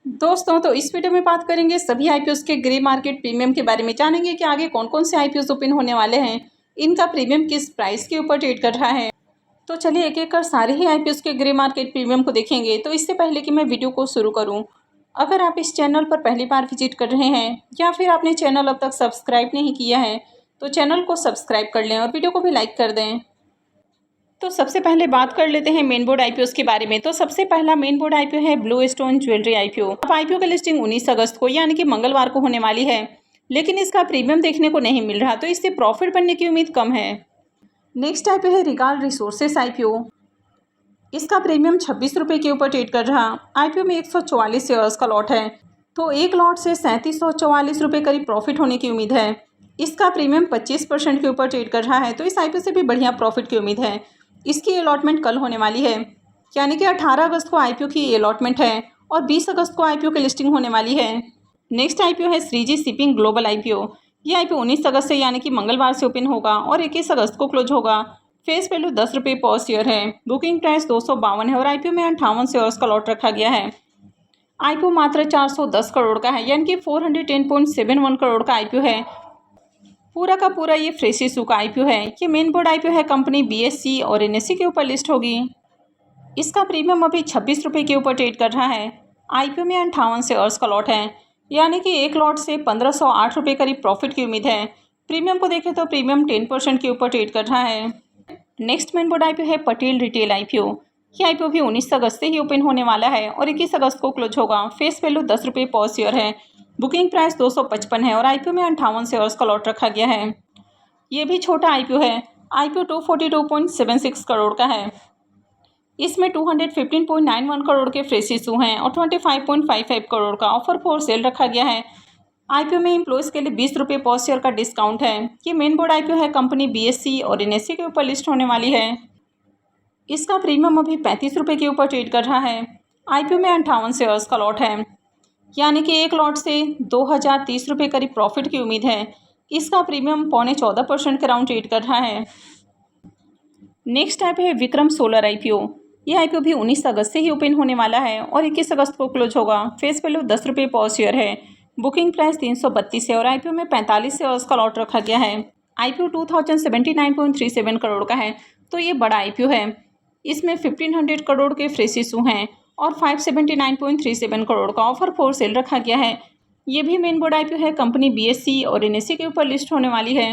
दोस्तों तो इस वीडियो में बात करेंगे सभी आईपीओस के ग्रे मार्केट प्रीमियम के बारे में। जानेंगे कि आगे कौन कौन से आईपीओस ओपन होने वाले हैं, इनका प्रीमियम किस प्राइस के ऊपर ट्रेड कर रहा है। तो चलिए एक एक कर सारे ही आईपीओस के ग्रे मार्केट प्रीमियम को देखेंगे। तो इससे पहले कि मैं वीडियो को शुरू करूँ, अगर आप इस चैनल पर पहली बार विजिट कर रहे हैं या फिर आपने चैनल अब तक सब्सक्राइब नहीं किया है तो चैनल को सब्सक्राइब कर लें और वीडियो को भी लाइक कर दें। तो सबसे पहले बात कर लेते हैं मेन बोर्ड आईपीओस के बारे में। तो सबसे पहला मेन बोर्ड आईपीओ है ब्लू स्टोन ज्वेलरी आईपीओ। अब आईपीओ की लिस्टिंग 19 अगस्त को यानी कि मंगलवार को होने वाली है, लेकिन इसका प्रीमियम देखने को नहीं मिल रहा, तो इससे प्रॉफिट बनने की उम्मीद कम है। नेक्स्ट आईपीओ है रिगाल रिसोर्सेस आईपीओ। इसका प्रीमियम 26 रुपये के ऊपर ट्रेड कर रहा। आईपीओ में 144 शेयर्स का लॉट है, तो एक लॉट से 3744 रुपये करीब प्रॉफिट होने की उम्मीद है। इसका प्रीमियम 25% के ऊपर ट्रेड कर रहा है, तो इस आईपीओ से भी बढ़िया प्रॉफिट की उम्मीद है। इसकी अलॉटमेंट कल होने वाली है, यानी कि 18 अगस्त को आईपीओ की अलॉटमेंट है और 20 अगस्त को आईपीओ की लिस्टिंग होने वाली है। नेक्स्ट आईपीओ है श्रीजी शिपिंग ग्लोबल आईपीओ। ये आईपीओ 19 अगस्त से यानी कि मंगलवार से ओपन होगा और 21 अगस्त को क्लोज होगा। फेस वैल्यू 10 रुपये पर शेयर है। बुकिंग प्राइस 252 है और आईपीओ में 58 शेयर्स का लॉट रखा गया है। आईपीओ मात्र 410 करोड़ का है, यानी कि 410.71 करोड़ का आईपीओ है। पूरा का पूरा ये फ्रेश इशू का आईपीओ है। ये मेन बोर्ड आईपीओ है, कंपनी बीएससी और एनएससी के ऊपर लिस्ट होगी। इसका प्रीमियम अभी 26 रुपये के ऊपर ट्रेड कर रहा है। आईपीओ में 58 शेयर्स का लॉट है, यानी कि एक लॉट से 1508 रुपये करीब प्रॉफिट की उम्मीद है। प्रीमियम को देखें तो प्रीमियम 10% के ऊपर ट्रेड कर रहा है। नेक्स्ट मेन बोर्ड आईपीओ है पटेल रिटेल आईपीओ। ये आईपीओ भी 19 अगस्त से ही ओपन होने वाला है और 21 अगस्त को क्लोज होगा। फेस वैल्यू 10 रुपये पर शेयर है। बुकिंग प्राइस 255 है और आईपीओ में 58 शेयर्स का लॉट रखा गया है। ये भी छोटा आईपीओ है। आईपीओ 242.76 करोड़ का है। इसमें 215.91 करोड़ के फ्रेश इशू हैं और 25.55 करोड़ का ऑफर फॉर सेल रखा गया है। आईपीओ में एम्प्लॉयज़ के लिए 20 रुपये पर शेयर का डिस्काउंट है। ये मेन बोर्ड आईपीओ है, कंपनी बीएससी और एनएससी के ऊपर लिस्ट होने वाली है। इसका प्रीमियम अभी 35 रुपये के ऊपर ट्रेड कर रहा है। आईपीओ में 58 शेयर्स का लॉट है, यानी कि एक लॉट से 2030 रुपये करीब प्रॉफिट की उम्मीद है। इसका प्रीमियम 14.25% के राउंड ट्रेड कर रहा है। नेक्स्ट आईपीओ है विक्रम सोलर आईपीओ। यह आईपीओ भी 19 अगस्त से ही ओपन होने वाला है और 21 अगस्त को क्लोज होगा। फेस वैल्यू 10 रुपये पर शेयर है। बुकिंग प्राइस 332 है और आईपीओ में 45 शेयर्स का लॉट रखा गया है। आईपीओ 2079.37 करोड़ का है, तो ये बड़ा आईपीओ है। इसमें 1500 करोड़ के फ्रेश इशू हैं और 579.37 करोड़ का ऑफर फॉर सेल रखा गया है। ये भी मेन बोर्ड आईपीओ है, कंपनी बीएससी और एनएससी के ऊपर लिस्ट होने वाली है।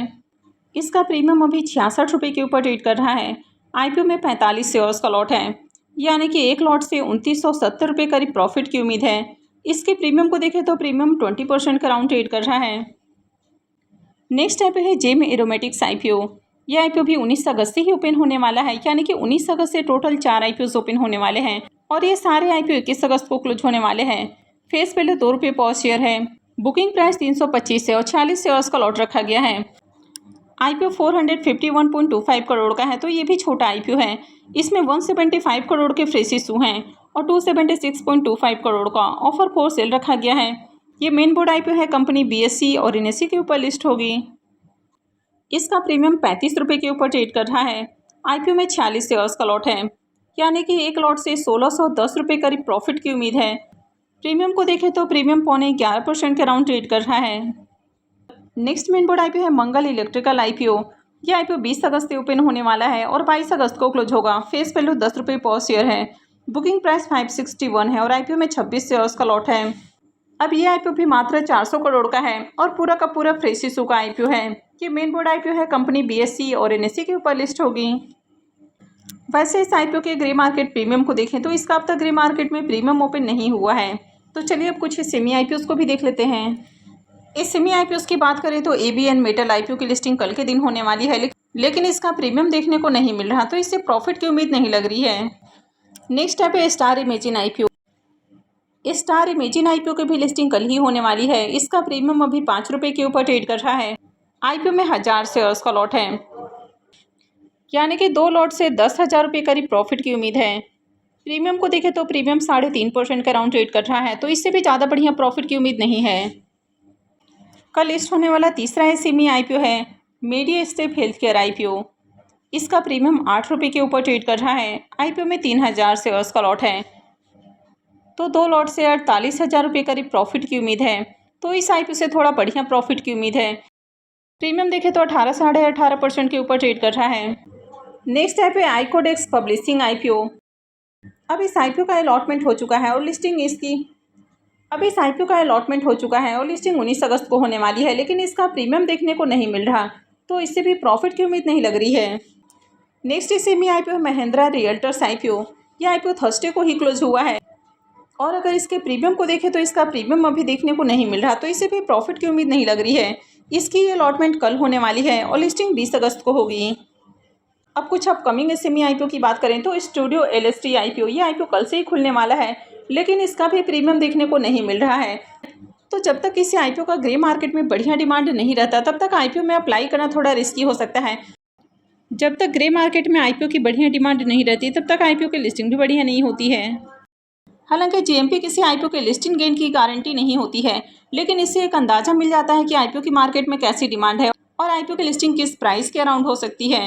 इसका प्रीमियम अभी 66 रुपये के ऊपर ट्रेड कर रहा है। आईपीओ में 45 शेयर्स का लॉट है, यानी कि एक लॉट से 2970 रुपये करीब प्रॉफिट की उम्मीद है। इसके प्रीमियम को देखें तो प्रीमियम 20% का राउंड ट्रेड कर रहा है। नेक्स्ट आईपीओ है जेम एरोमेटिक्स आईपीओ। यह आईपीओ भी 19 अगस्त से ही ओपन होने वाला है, यानी कि 19 अगस्त से टोटल 4 आईपीओ ओपन होने वाले हैं और ये सारे आईपीओ 21 अगस्त को क्लोज होने वाले हैं। फेस वैल्यू 2 रुपये पर शेयर है। बुकिंग प्राइस 325 है और 46 शेयर्स का लॉट रखा गया है। आईपीओ 451.25 करोड़ का है, तो ये भी छोटा आईपीओ है। इसमें 175 करोड़ के फ्रेश इशू हैं और 276.25 करोड़ का ऑफर फॉर सेल रखा गया है। ये मेन बोर्ड आईपीओ है, कंपनी बीएससी और एनएससी के ऊपर लिस्ट होगी। इसका प्रीमियम 35 रुपये के ऊपर ट्रेड कर रहा है। आईपीओ में 46 शेयर्स का लॉट है, यानी कि एक लॉट से 1610 रुपये करीब प्रॉफिट की उम्मीद है। प्रीमियम को देखें तो प्रीमियम 11.25% के राउंड ट्रेड कर रहा है। नेक्स्ट मेन बोर्ड आईपीओ है मंगल इलेक्ट्रिकल आईपीओ। यह आईपीओ 20 अगस्त से ओपन होने वाला है और 22 अगस्त को क्लोज होगा। फेस वैल्यू 10 रुपये पर शेयर है। बुकिंग प्राइस 561 है और आईपीओ में 26 शेयर्स का लॉट है। अब ये आईपीओ भी मात्र 400 करोड़ का है और पूरा का पूरा फ्रेश इशू का आईपीओ है। ये मेन बोर्ड आईपीओ है, कंपनी बीएससी और एनएससी के ऊपर लिस्ट होगी। वैसे इस आईपीओ के ग्रे मार्केट प्रीमियम को देखें तो इसका अब तक ग्रे मार्केट में प्रीमियम ओपन नहीं हुआ है। तो चलिए अब कुछ सेमी आईपीओस को भी देख लेते हैं। इस सेमी आईपीओस की बात करें तो एबीएन मेटल आईपीओ की लिस्टिंग कल के दिन होने वाली है, लेकिन इसका प्रीमियम देखने को नहीं मिल रहा, तो इससे प्रॉफिट की उम्मीद नहीं लग रही है। नेक्स्ट है star imagine IPO. Star imagine IPO की भी लिस्टिंग कल ही होने वाली है। इसका प्रीमियम अभी 5 रुपये के ऊपर ट्रेड कर रहा है। आईपीओ में 1000 शेयर्स का लॉट है, यानी कि 2 लॉट से 10,000 रुपये करीब प्रॉफिट की उम्मीद है। प्रीमियम को देखें तो प्रीमियम 3.5% का राउंड ट्रेड कर रहा है, तो इससे भी ज़्यादा बढ़िया प्रॉफिट की उम्मीद नहीं है। कल लिस्ट होने वाला तीसरा सेमी आईपीओ है मेडिस्टेप हेल्थ केयर आईपीओ। इसका प्रीमियम 8 रुपये के ऊपर ट्रेड कर रहा है। आईपीओ में 3000 शेयर्स का लॉट है। तो 2 लॉट से 48,000 रुपये करीब प्रॉफिट की उम्मीद है। तो इस आईपीओ से थोड़ा बढ़िया प्रॉफिट की उम्मीद है। प्रीमियम देखें तो 18 साढ़े 18% के ऊपर ट्रेड कर रहा है। नेक्स्ट है पे आइकोडेक्स पब्लिशिंग आईपीओ। अब इस आईपीओ का अलॉटमेंट हो चुका है और लिस्टिंग 19 अगस्त को होने वाली है, लेकिन इसका प्रीमियम देखने को नहीं मिल रहा, तो इससे भी प्रॉफिट की उम्मीद नहीं लग रही है। Next semi IPO Mahindra realtors IPO. यह आईपीओ थर्सडे को ही क्लोज हुआ है और अगर इसके प्रीमियम को देखें तो इसका प्रीमियम अभी देखने को नहीं मिल रहा, तो इससे भी प्रॉफिट की उम्मीद नहीं लग रही है। इसकी अलॉटमेंट कल होने वाली है और लिस्टिंग 20 अगस्त को होगी। अब कुछ अपकमिंग एसएमई आईपीओ की बात करें तो स्टूडियो एलएसटी आईपीओ, ये आईपीओ कल से ही खुलने वाला है, लेकिन इसका भी प्रीमियम देखने को नहीं मिल रहा है। तो जब तक किसी आईपीओ का ग्रे मार्केट में बढ़िया डिमांड नहीं रहता, तब तक आईपीओ में अप्लाई करना थोड़ा रिस्की हो सकता है। जब तक ग्रे मार्केट में आईपीओ की बढ़िया डिमांड नहीं रहती, तब तक आईपीओ की लिस्टिंग भी बढ़िया नहीं होती है। हालांकि जीएमपी किसी आईपीओ के लिस्टिंग गेन की गारंटी नहीं होती है, लेकिन इससे एक अंदाजा मिल जाता है कि आईपीओ की मार्केट में कैसी डिमांड है और आईपीओ की लिस्टिंग किस प्राइस के अराउंड हो सकती है।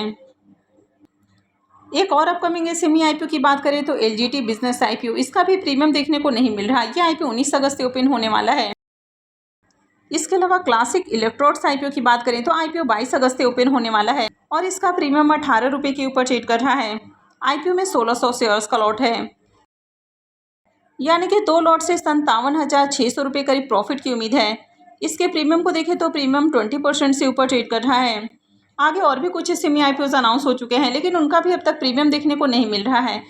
एक और अपकमिंग एसएमई आईपीओ की बात करें तो एलजीटी बिजनेस आईपीओ, इसका भी प्रीमियम देखने को नहीं मिल रहा। यह आईपीओ 19 अगस्त से ओपन होने वाला है। इसके अलावा क्लासिक इलेक्ट्रोड्स आईपीओ की बात करें तो आईपीओ 22 अगस्त से ओपन होने वाला है और इसका प्रीमियम 18 रुपये के ऊपर ट्रेड कर रहा है। आईपीओ में 1600 शेयर्स का लॉट है, यानी कि 2 लॉट से 57,600 रुपये करीब प्रॉफिट की उम्मीद है। इसके प्रीमियम को देखें तो प्रीमियम 20% से ऊपर ट्रेड कर रहा है। आगे और भी कुछ सेमी आईपीओज अनाउंस हो चुके हैं, लेकिन उनका भी अब तक प्रीमियम देखने को नहीं मिल रहा है।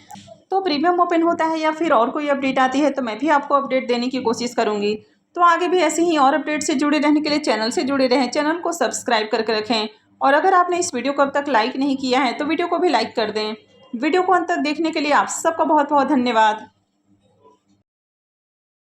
तो प्रीमियम ओपन होता है या फिर और कोई अपडेट आती है तो मैं भी आपको अपडेट देने की कोशिश करूंगी। तो आगे भी ऐसे ही और अपडेट से जुड़े रहने के लिए चैनल से जुड़े रहें, चैनल को सब्सक्राइब करके रखें। और अगर आपने इस वीडियो को अब तक लाइक नहीं किया है तो वीडियो को भी लाइक कर दें। वीडियो को अंत तक देखने के लिए आप सबका बहुत बहुत धन्यवाद।